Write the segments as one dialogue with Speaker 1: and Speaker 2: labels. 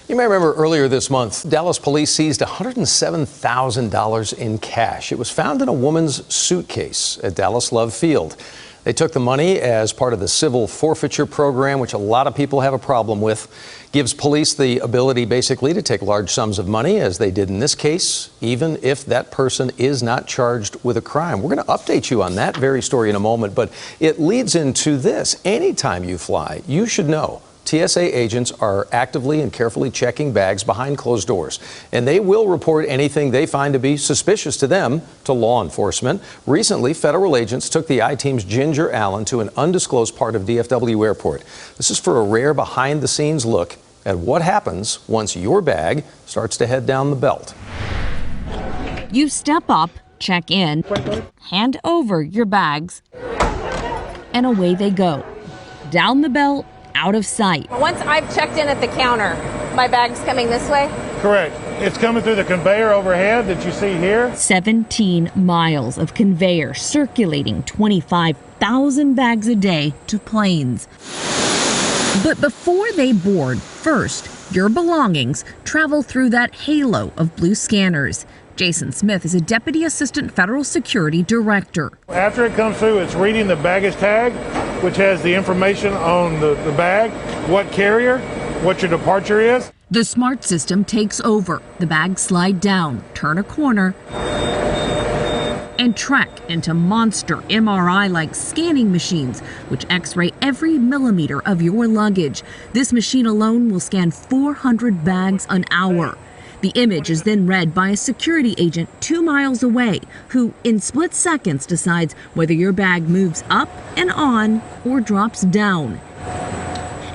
Speaker 1: You may remember earlier this month, Dallas police seized $107,000 in cash. It was found in a woman's suitcase at Dallas Love Field. They took the money as part of the civil forfeiture program, which a lot of people have a problem with. Gives police the ability basically to take large sums of money, as they did in this case, even if that person is not charged with a crime. We're going to update you on that very story in a moment, but it leads into this. Anytime you fly, you should know TSA agents are actively and carefully checking bags behind closed doors, and they will report anything they find to be suspicious to them to law enforcement. Recently, federal agents took the I-Team's Ginger Allen to an undisclosed part of DFW Airport. This is for a rare behind-the-scenes look at what happens once your bag starts to head down the belt.
Speaker 2: You step up, check in, hand over your bags, and away they go. Down the belt, out of sight.
Speaker 3: Once I've checked in at the counter, my bag's coming this way?
Speaker 4: Correct. It's coming through the conveyor overhead that you see here.
Speaker 2: 17 miles of conveyor circulating 25,000 bags a day to planes. But before they board, first, your belongings travel through that halo of blue scanners. Jason Smith is a Deputy Assistant Federal Security Director.
Speaker 4: After it comes through, it's reading the baggage tag, which has the information on the bag, what carrier, what your departure is.
Speaker 2: The smart system takes over. The bags slide down, turn a corner, and trek into monster MRI-like scanning machines, which X-ray every millimeter of your luggage. This machine alone will scan 400 bags an hour. The image is then read by a security agent 2 miles away, who in split seconds decides whether your bag moves up and on or drops down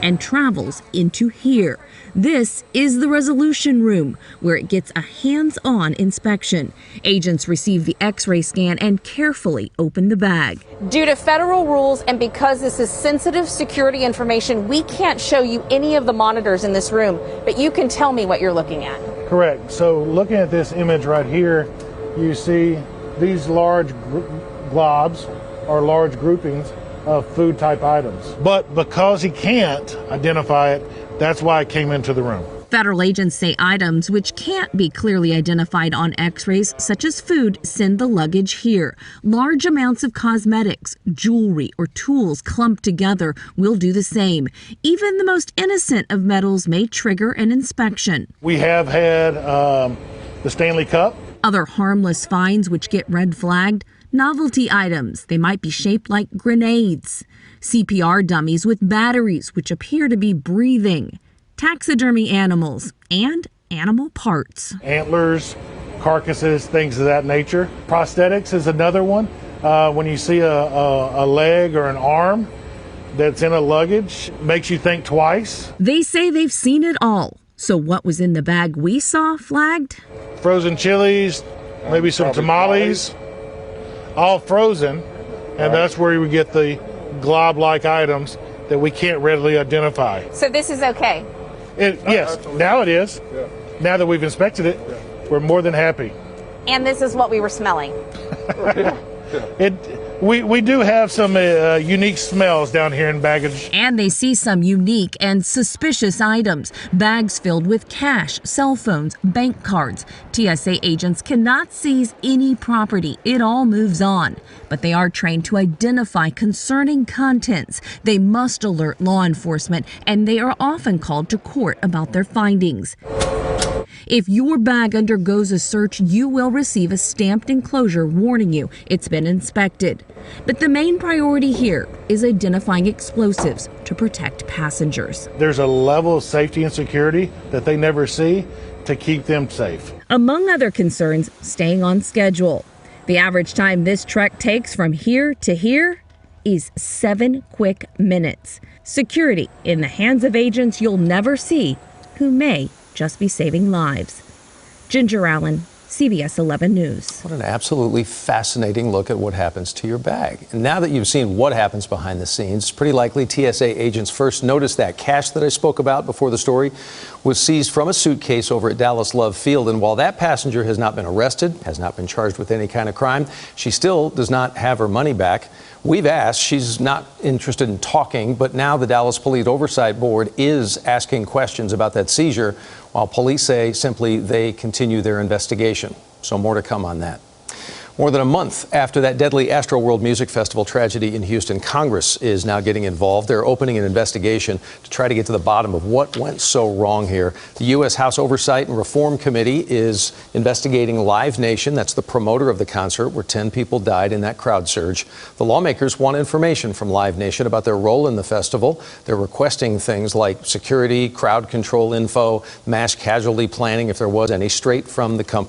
Speaker 2: and travels into here. This is the resolution room, where it gets a hands-on inspection. Agents receive the X-ray scan and carefully open the bag.
Speaker 3: Due to federal rules and because this is sensitive security information, we can't show you any of the monitors in this room, but you can tell me what you're looking at.
Speaker 4: Correct. So looking at this image right here, you see these large globs or large groupings of food type items. But because he can't identify it, that's why it came into the room.
Speaker 2: Federal agents say items which can't be clearly identified on X-rays, such as food, send the luggage here. Large amounts of cosmetics, jewelry, or tools clumped together will do the same. Even the most innocent of metals may trigger an inspection.
Speaker 4: We have had the Stanley Cup.
Speaker 2: Other harmless finds which get red flagged: novelty items. They might be shaped like grenades. CPR dummies with batteries which appear to be breathing. Taxidermy animals and animal parts.
Speaker 4: Antlers, carcasses, things of that nature. Prosthetics is another one. When you see a leg or an arm that's in a luggage, makes you think twice.
Speaker 2: They say they've seen it all. So what was in the bag we saw flagged?
Speaker 4: Frozen chilies, maybe some tamales, all frozen. And that's where we get the glob-like items that we can't readily identify.
Speaker 3: So this is okay?
Speaker 4: Yes, now it is. Yeah. Now that we've inspected it, we're more than happy.
Speaker 3: And this is what we were smelling.
Speaker 4: We do have some unique smells down here in baggage.
Speaker 2: And they see some unique and suspicious items. Bags filled with cash, cell phones, bank cards. TSA agents cannot seize any property. It all moves on. But they are trained to identify concerning contents. They must alert law enforcement, and they are often called to court about their findings. If your bag undergoes a search, you will receive a stamped enclosure warning you it's been inspected. But the main priority here is identifying explosives to protect passengers.
Speaker 4: There's a level of safety and security that they never see to keep them safe.
Speaker 2: Among other concerns, staying on schedule. The average time this trek takes from here to here is 7 quick minutes. Security in the hands of agents you'll never see, who may just be saving lives. Ginger Allen, CBS 11 News.
Speaker 1: What an absolutely fascinating look at what happens to your bag. And now that you've seen what happens behind the scenes, it's pretty likely TSA agents first noticed that cash that I spoke about before the story was seized from a suitcase over at Dallas Love Field. And while that passenger has not been arrested, has not been charged with any kind of crime, she still does not have her money back. We've asked. She's not interested in talking, but now the Dallas Police Oversight Board is asking questions about that seizure, while police say simply they continue their investigation. So more to come on that. More than a month after that deadly Astroworld Music Festival tragedy in Houston, Congress is now getting involved. They're opening an investigation to try to get to the bottom of what went so wrong here. The U.S. House Oversight and Reform Committee is investigating Live Nation. That's the promoter of the concert where 10 people died in that crowd surge. The lawmakers want information from Live Nation about their role in the festival. They're requesting things like security, crowd control info, mass casualty planning, if there was any, straight from the company.